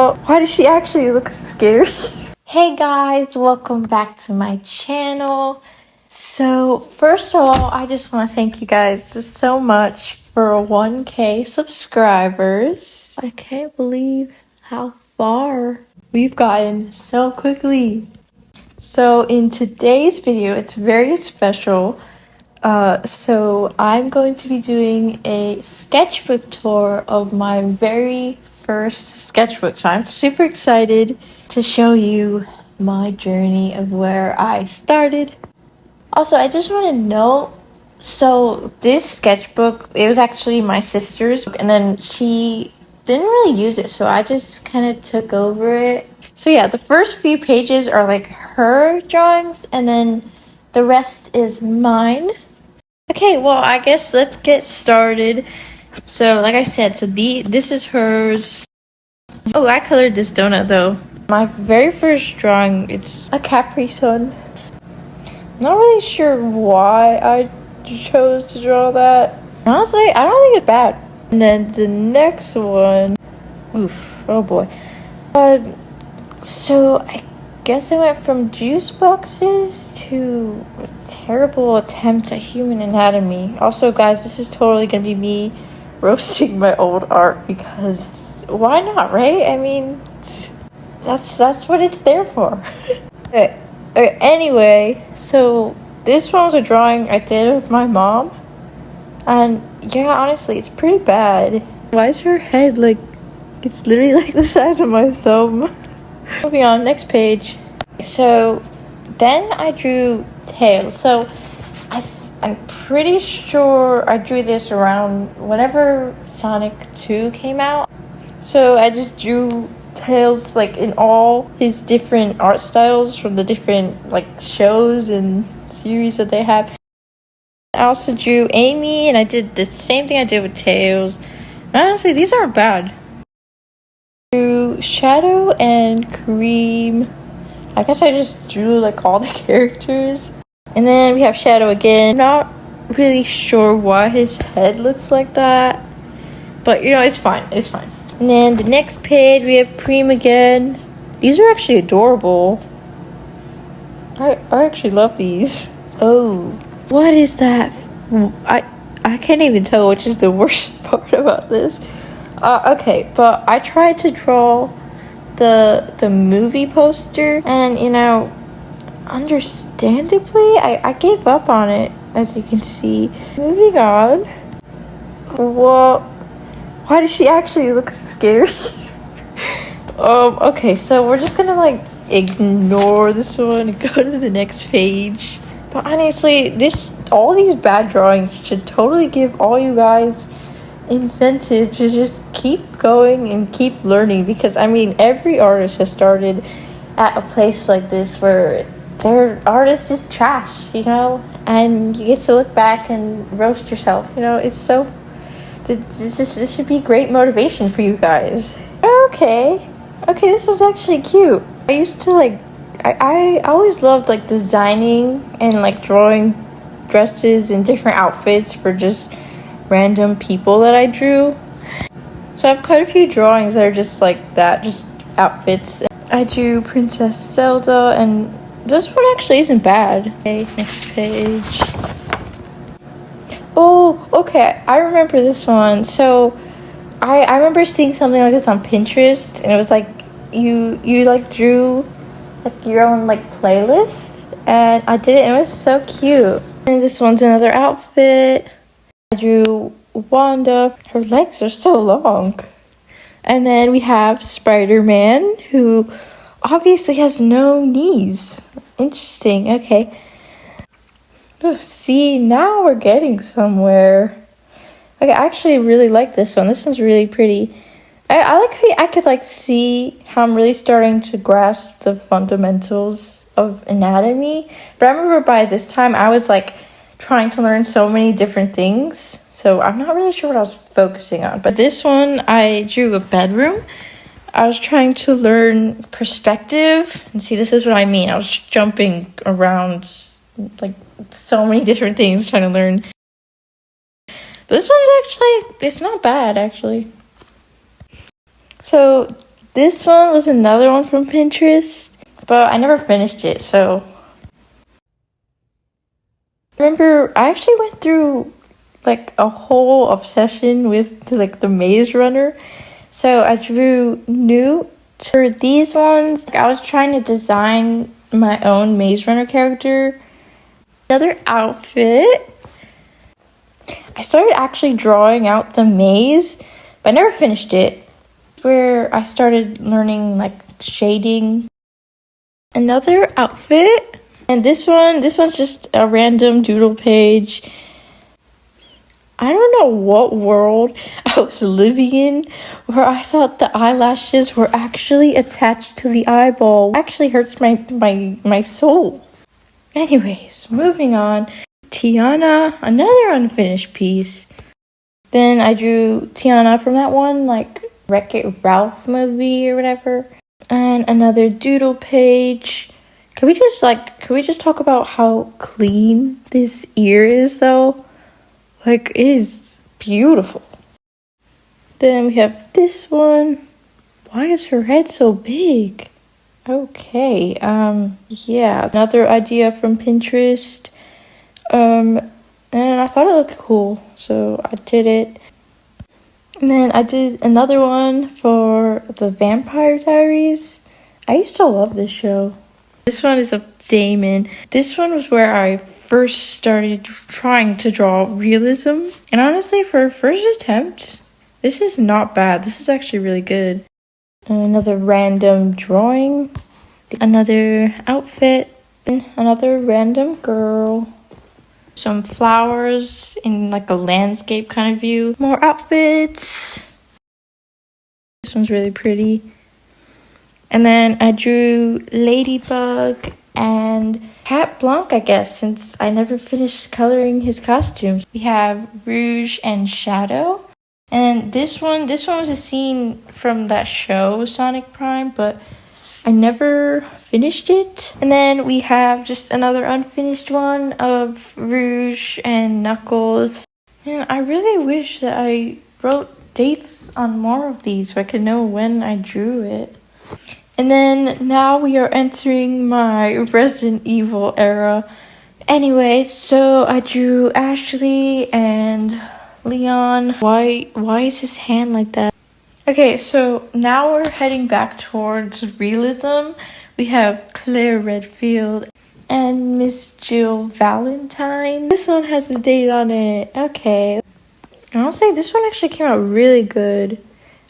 Well, why does she actually look scary? Hey guys, welcome back to my channel. So first of all, I just want to thank you guys so much for 1K subscribers. I can't believe how far we've gotten so quickly. So in today's video, it's very special. So I'm going to be doing a sketchbook tour of my very first sketchbook. So I'm super excited to show you my journey of where I started. Also, I just want to note, so this sketchbook, it was actually my sister's, and then she didn't really use it, so I just kind of took over it. So yeah, the first few pages are like her drawings, and then the rest is mine. Okay, well, I guess let's get started. So, like I said, this is hers. Oh, I colored this donut, though. My very first drawing, it's a Capri Sun. Not really sure why I chose to draw that. Honestly, I don't think it's bad. And then the next one, oof, oh boy. So I guess I went from juice boxes to a terrible attempt at human anatomy. Also, guys, this is totally gonna be me roasting my old art because why not, right? I mean, that's what it's there for. Okay, anyway, so this one was a drawing I did of my mom, and yeah, honestly, it's pretty bad. Why is her head like, it's literally like the size of my thumb? Moving on, next page. So then I drew tails. So I'm pretty sure I drew this around whenever Sonic 2 came out. So I just drew tails like in all his different art styles from the different like shows and series that they have. I also drew Amy, and I did the same thing I did with Tails. And honestly, these aren't bad. Shadow and Cream. I guess I just drew like all the characters. And then we have Shadow again. Not really sure why his head looks like that, but you know, it's fine. It's fine. And then the next page we have Cream again. These are actually adorable. I actually love these. Oh, what is that? I can't even tell which is the worst part about this. Okay, but I tried to draw the movie poster, and you know, understandably, I gave up on it, as you can see. Moving on. Well, why does she actually look scary? Okay, so we're just gonna like ignore this one and go to the next page. But honestly, all these bad drawings should totally give all you guys incentive to just keep going and keep learning, because I mean, every artist has started at a place like this where their art is just trash, you know, and you get to look back and roast yourself, you know. It's so this should be great motivation for you guys. Okay, this was actually cute. I used to like I always loved like designing and like drawing dresses and different outfits for just random people that I drew. So I have quite a few drawings that are just like that, just outfits. I drew Princess Zelda, and this one actually isn't bad. Okay, next page. Oh, okay, I remember this one. So I remember seeing something like this on Pinterest, and it was like you like drew like your own like playlist, and I did it, and it was so cute. And this one's another outfit. I drew Wanda. Her legs are so long. And then we have Spider-Man, who obviously has no knees. Interesting. Okay. Oh, see, now we're getting somewhere. Okay, I actually really like this one. This one's really pretty. I like how I could like see how I'm really starting to grasp the fundamentals of anatomy. But I remember by this time I was like trying to learn so many different things, so I'm not really sure what I was focusing on. But this one, I drew a bedroom. I was trying to learn perspective, and see, this is what I mean. I was jumping around like so many different things trying to learn. But this one's actually, it's not bad actually. So This one was another one from Pinterest, but I never finished it, so. Remember, I actually went through like a whole obsession with like the Maze Runner. So I drew Newt. For these ones, I was trying to design my own Maze Runner character. Another outfit. I started actually drawing out the maze, but I never finished it. Where I started learning like shading. Another outfit. And this one's just a random doodle page. I don't know what world I was living in where I thought the eyelashes were actually attached to the eyeball. It actually hurts my soul. Anyways, moving on. Tiana, another unfinished piece. Then I drew Tiana from that one, like Wreck-It Ralph movie or whatever. And another doodle page. Can we just talk about how clean this ear is though? Like, it is beautiful. Then we have this one. Why is her head so big? Okay, yeah, another idea from Pinterest. And I thought it looked cool, so I did it. And then I did another one for the Vampire Diaries. I used to love this show. This one is of Damon. This one was where I first started trying to draw realism. And honestly, for a first attempt, this is not bad. This is actually really good. Another random drawing. Another outfit. Another random girl. Some flowers in like a landscape kind of view. More outfits. This one's really pretty. And then I drew Ladybug and Cat Blanc, I guess, since I never finished coloring his costumes. We have Rouge and Shadow. And this one was a scene from that show, Sonic Prime, but I never finished it. And then we have just another unfinished one of Rouge and Knuckles. And I really wish that I wrote dates on more of these so I could know when I drew it. And then now we are entering my Resident Evil era. Anyway, so I drew Ashley and Leon. Why is his hand like that? Okay, so now we're heading back towards realism. We have Claire Redfield and Miss Jill Valentine. This one has a date on it. Okay. I'll say this one actually came out really good.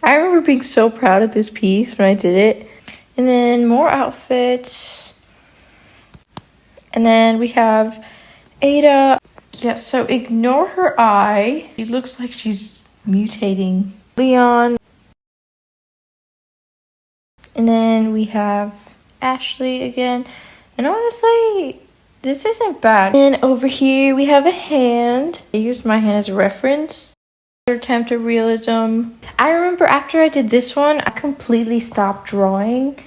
I remember being so proud of this piece when I did it. And then more outfits. And then we have Ada. Yeah, so ignore her eye. She looks like she's mutating. Leon. And then we have Ashley again. And honestly, this isn't bad. And over here we have a hand. I used my hand as a reference. Attempt at realism. I remember after I did this one, I completely stopped drawing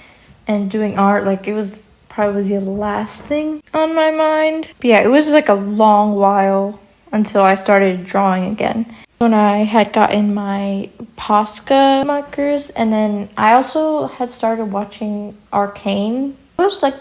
and doing art. Like, it was probably the last thing on my mind. But yeah, it was like a long while until I started drawing again. When I had gotten my Posca markers, and then I also had started watching Arcane. I was like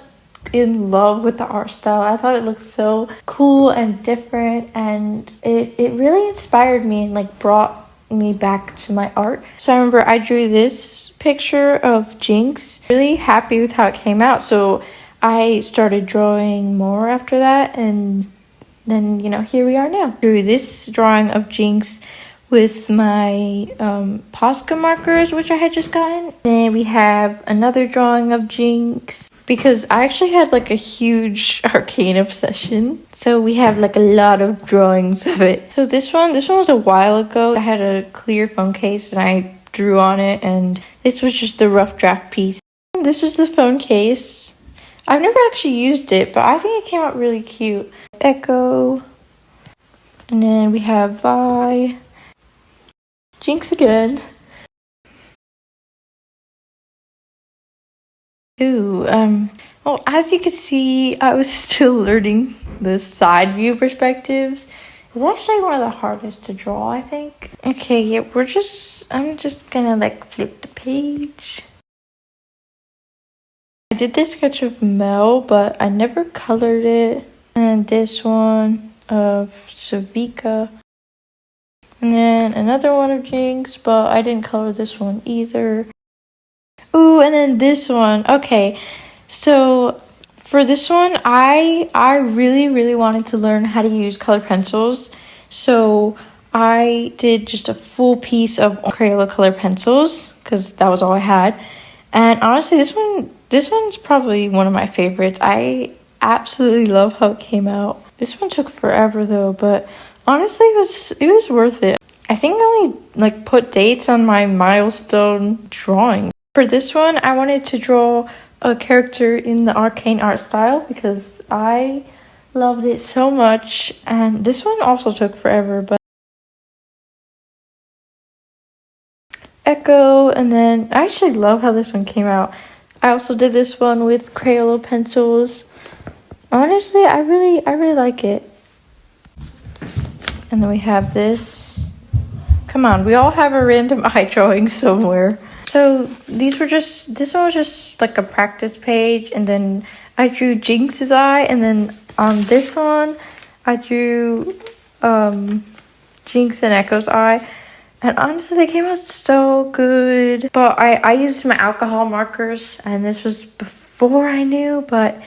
in love with the art style. I thought it looked so cool and different, and it really inspired me and like brought me back to my art. So I remember I drew this picture of Jinx. Really happy with how it came out, so I started drawing more after that, and then, you know, here we are now. Drew this drawing of Jinx with my Posca markers, which I had just gotten. Then we have another drawing of Jinx, because I actually had like a huge Arcane obsession. So we have like a lot of drawings of it. So this one was a while ago. I had a clear phone case and I drew on it, and this was just the rough draft piece. This is the phone case. I've never actually used it, but I think it came out really cute. Echo. And then we have Vi. Jinx again. Ooh, well, as you can see, I was still learning the side view perspectives. It's actually one of the hardest to draw, I think. Okay, yeah, I'm just gonna like flip the page. I did this sketch of Mel, but I never colored it. And this one of Savika. And then another one of Jinx, but I didn't color this one either. Ooh, and then this one. Okay, so for this one, I really wanted to learn how to use colored pencils. So I did just a full piece of Crayola colored pencils because that was all I had. And honestly, this one's probably one of my favorites. I absolutely love how it came out. This one took forever though, but honestly, it was worth it. I think I only put dates on my milestone drawing. For this one, I wanted to draw a character in the arcane art style because I loved it so much. And this one also took forever, but Echo, and then I actually love how this one came out. I also did this one with Crayola pencils. Honestly, I really like it. And then we have this. Come on, we all have a random eye drawing somewhere. So this one was just like a practice page, and then I drew Jinx's eye, and then on this one I drew Jinx and Echo's eye. And honestly, they came out so good. But I used my alcohol markers, and this was before I knew, but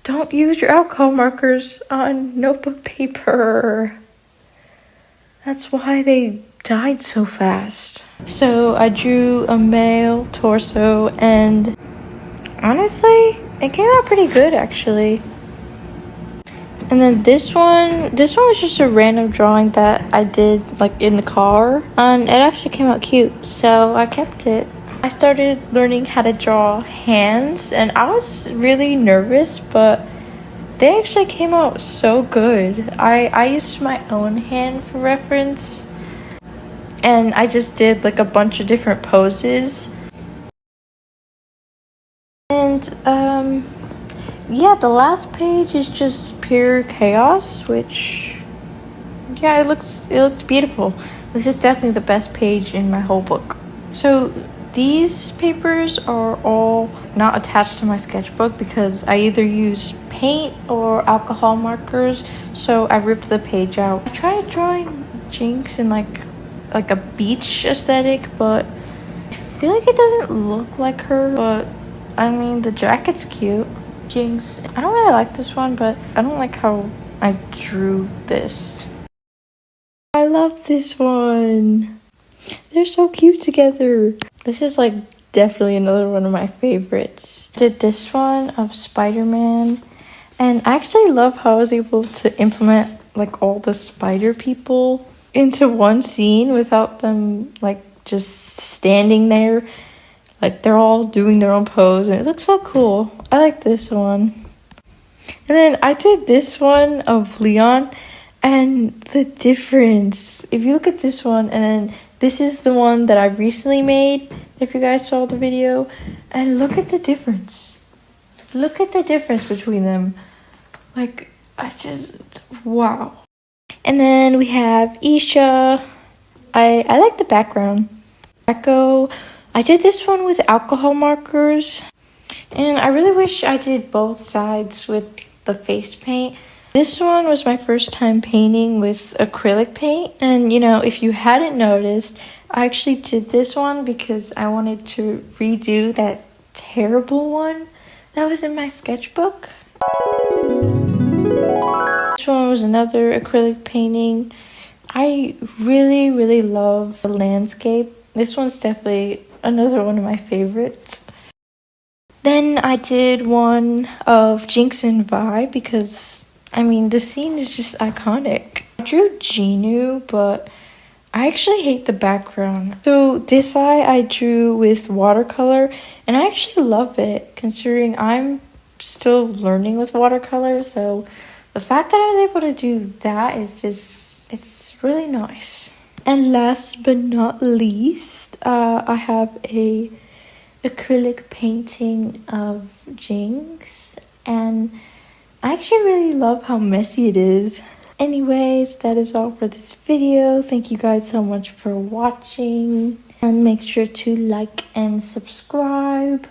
don't use your alcohol markers on notebook paper. That's why they died so fast. So I drew a male torso, and honestly, it came out pretty good actually. And then this one was just a random drawing that I did in the car, and it actually came out cute, so I kept it. I started learning how to draw hands, and I was really nervous, but they actually came out so good. I used my own hand for reference, and I just did a bunch of different poses. And yeah, the last page is just pure chaos, which yeah, it looks beautiful. This is definitely the best page in my whole book. So these papers are all not attached to my sketchbook because I either use paint or alcohol markers, so I ripped the page out. I tried drawing Jinx in like a beach aesthetic, but I feel like it doesn't look like her. But I mean, the jacket's cute. Jinx, I don't really like this one, but I don't like how I drew this. I love this one. They're so cute together. This is definitely another one of my favorites. I did this one of Spider-Man, and I actually love how I was able to implement all the spider people into one scene without them just standing there. They're all doing their own pose, and it looks so cool. I like this one. And then I did this one of Leon, and the difference, if you look at this one, and then this is the one that I recently made, if you guys saw the video, and look at the difference. Look at the difference between them. Wow. And then we have Isha. I like the background. Echo. I did this one with alcohol markers, and I really wish I did both sides with the face paint. This one was my first time painting with acrylic paint, and if you hadn't noticed, I actually did this one because I wanted to redo that terrible one that was in my sketchbook. This one was another acrylic painting. I really love the landscape. This one's definitely another one of my favorites. Then I did one of Jinx and Vi because, I mean, the scene is just iconic. I drew Genu, but I actually hate the background. So this eye I drew with watercolor, and I actually love it considering I'm still learning with watercolor. So the fact that I was able to do that is just, it's really nice. And last but not least, I have a acrylic painting of Jinx, and I actually really love how messy it is. Anyways, that is all for this video. Thank you guys so much for watching, and make sure to like and subscribe.